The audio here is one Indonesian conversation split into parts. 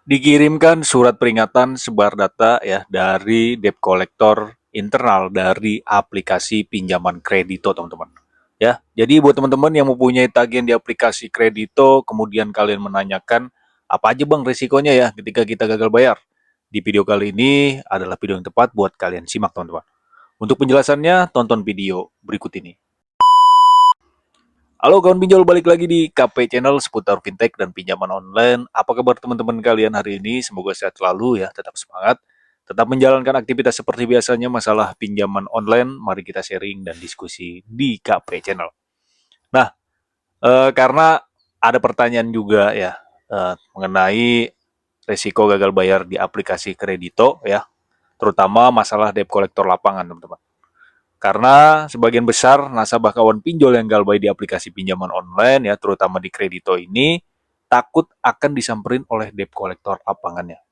Dikirimkan surat peringatan sebar data ya dari debt collector internal dari aplikasi pinjaman kredito, teman-teman. Ya, jadi buat teman-teman yang mempunyai tagihan di aplikasi kredito, kemudian kalian menanyakan apa aja bang risikonya ya ketika kita gagal bayar. Di video kali ini adalah video yang tepat buat kalian simak, teman-teman. Untuk penjelasannya, tonton video berikut ini. Halo kawan pinjol, balik lagi di KP Channel seputar fintech dan pinjaman online. Apa kabar teman-teman kalian hari ini? Semoga sehat selalu ya, tetap semangat. Tetap menjalankan aktivitas seperti biasanya, masalah pinjaman online. Mari kita sharing dan diskusi di KP Channel. Nah, karena ada pertanyaan juga ya mengenai resiko gagal bayar di aplikasi kredito ya, terutama masalah debt collector lapangan, teman-teman. Karena sebagian besar nasabah kawan pinjol yang galbay di aplikasi pinjaman online ya, terutama di kredito ini, takut akan disamperin oleh debt collector lapangannya.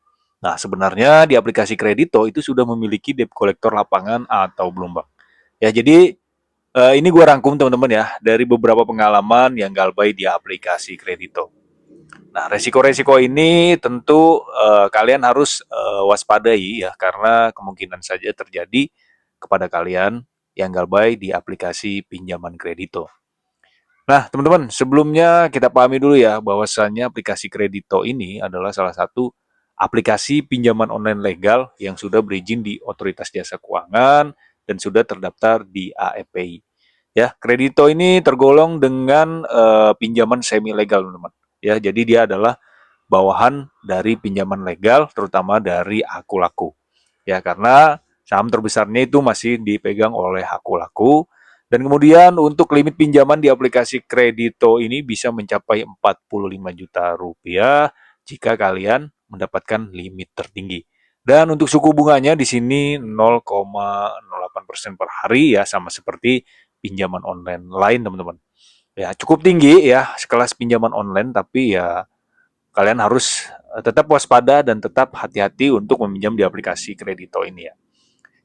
Nah, sebenarnya di aplikasi kredito itu sudah memiliki debt collector lapangan atau belum, Bang? Ya, jadi ini gue rangkum teman-teman ya, dari beberapa pengalaman yang galbay di aplikasi kredito. Nah, resiko-resiko ini tentu kalian harus waspadai ya, karena kemungkinan saja terjadi kepada kalian yang galbay di aplikasi pinjaman kredito. Nah, teman-teman, sebelumnya kita pahami dulu ya bahwasannya aplikasi kredito ini adalah salah satu aplikasi pinjaman online legal yang sudah berizin di Otoritas Jasa Keuangan dan sudah terdaftar di AFPI. Ya, kredito ini tergolong dengan pinjaman semi legal, teman-teman. Ya, jadi dia adalah bawahan dari pinjaman legal, terutama dari Akulaku. Ya, karena saham terbesarnya itu masih dipegang oleh Akulaku. Dan kemudian untuk limit pinjaman di aplikasi Kredito ini bisa mencapai 45 juta rupiah jika kalian mendapatkan limit tertinggi. Dan untuk suku bunganya di sini 0,08% per hari ya, sama seperti pinjaman online lain, teman-teman. Ya, cukup tinggi ya, sekelas pinjaman online, tapi ya kalian harus tetap waspada dan tetap hati-hati untuk meminjam di aplikasi Kredito ini ya.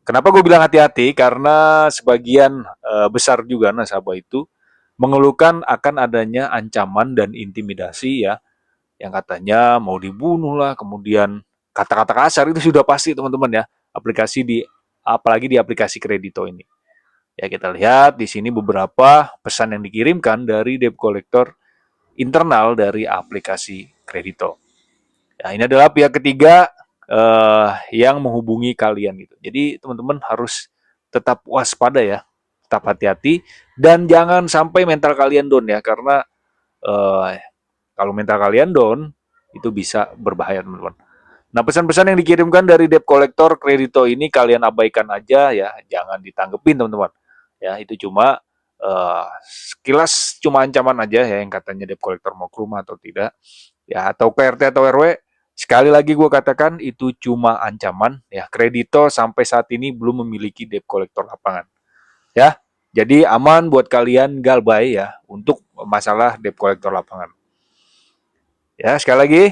Kenapa gue bilang hati-hati? Karena sebagian besar juga nasabah itu mengeluhkan akan adanya ancaman dan intimidasi ya, yang katanya mau dibunuh lah, kemudian kata-kata kasar itu sudah pasti, teman-teman ya. Apalagi di aplikasi Kredito ini. Ya, kita lihat di sini beberapa pesan yang dikirimkan dari debt collector internal dari aplikasi Kredito. Ya, ini adalah pihak ketiga yang menghubungi kalian gitu. Jadi teman-teman harus tetap waspada ya, tetap hati-hati dan jangan sampai mental kalian down ya, karena eh, kalau mental kalian down itu bisa berbahaya, teman-teman. Nah, pesan-pesan yang dikirimkan dari debt collector kredito ini kalian abaikan aja ya, jangan ditanggepin, teman-teman. Ya, itu cuma sekilas cuma ancaman aja ya, yang katanya debt collector mau ke rumah atau tidak. Ya, atau ke RT atau RW. Sekali lagi gue katakan itu cuma ancaman ya. Kredito sampai saat ini belum memiliki debt collector lapangan. Ya. Jadi aman buat kalian galbay ya untuk masalah debt collector lapangan. Ya, sekali lagi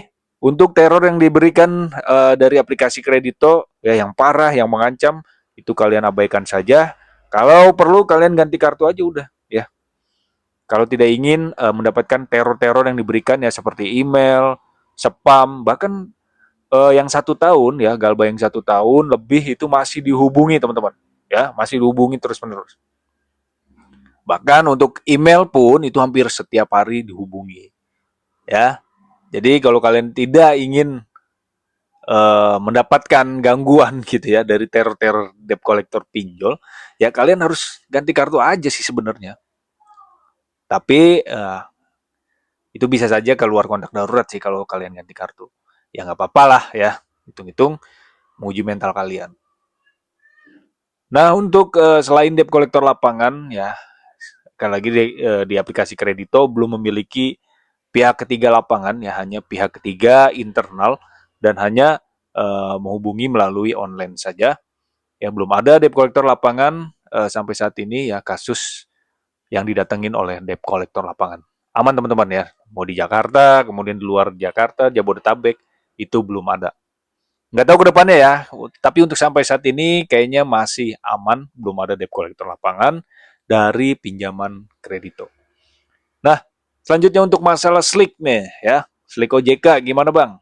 untuk teror yang diberikan dari aplikasi kredito ya, yang parah, yang mengancam, itu kalian abaikan saja. Kalau perlu kalian ganti kartu aja udah ya. Kalau tidak ingin mendapatkan teror-teror yang diberikan ya, seperti email, spam, bahkan yang 1 tahun ya, galba yang 1 tahun lebih itu masih dihubungi, teman-teman. Ya, masih dihubungi terus-menerus. Bahkan untuk email pun itu hampir setiap hari dihubungi. Ya, jadi kalau kalian tidak ingin mendapatkan gangguan gitu ya dari teror-teror debt collector pinjol, ya kalian harus ganti kartu aja sih sebenarnya. Tapi itu bisa saja keluar kontak darurat sih kalau kalian ganti kartu. Ya nggak apa-apa lah ya, hitung-hitung menguji mental kalian. Nah, untuk selain debt collector lapangan ya, sekali lagi di aplikasi Kredito belum memiliki pihak ketiga lapangan ya, hanya pihak ketiga internal dan hanya menghubungi melalui online saja. Yang belum ada debt collector lapangan sampai saat ini ya, kasus yang didatengin oleh debt collector lapangan. Aman, teman-teman ya. Mau di Jakarta, kemudian di luar Jakarta, Jabodetabek, itu belum ada. Nggak tahu ke depannya ya, tapi untuk sampai saat ini kayaknya masih aman, belum ada debt collector lapangan dari pinjaman kredito. Nah, selanjutnya untuk masalah Slik nih ya, Slik OJK gimana bang?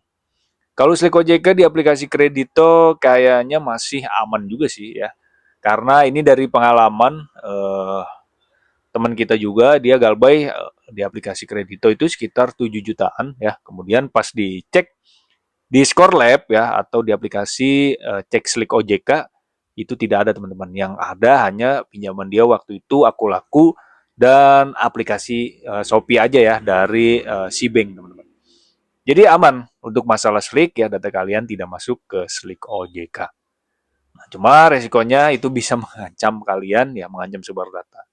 Kalau Slik OJK di aplikasi Kredito kayaknya masih aman juga sih ya. Karena ini dari pengalaman teman kita juga, dia galbay di aplikasi Kredito itu sekitar 7 jutaan ya. Kemudian pas dicek di Score Lab ya atau di aplikasi cek Slik OJK itu tidak ada teman-teman. Yang ada hanya pinjaman dia waktu itu aku laku dan aplikasi Shopee aja ya dari Cbank teman-teman. Jadi aman untuk masalah Slik ya, data kalian tidak masuk ke Slik OJK. Nah, cuma resikonya itu bisa mengancam kalian ya, mengancam sebar data.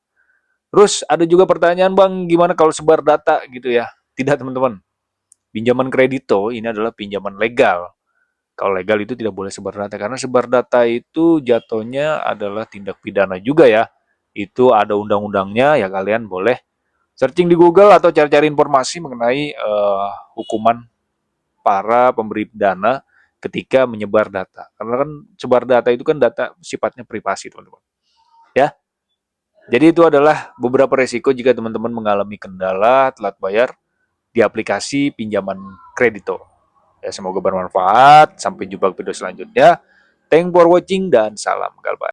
Terus ada juga pertanyaan, Bang, gimana kalau sebar data gitu ya? Tidak teman-teman. Pinjaman kredito ini adalah pinjaman legal. Kalau legal itu tidak boleh sebar data karena sebar data itu jatuhnya adalah tindak pidana juga ya. Itu ada undang-undangnya ya, kalian boleh searching di Google atau cari-cari informasi mengenai hukuman para pemberi dana ketika menyebar data. Karena kan sebar data itu kan data sifatnya privasi, teman-teman. Ya. Jadi itu adalah beberapa resiko jika teman-teman mengalami kendala telat bayar di aplikasi pinjaman kredito. Ya, semoga bermanfaat. Sampai jumpa di video selanjutnya. Thank for watching dan salam galbay.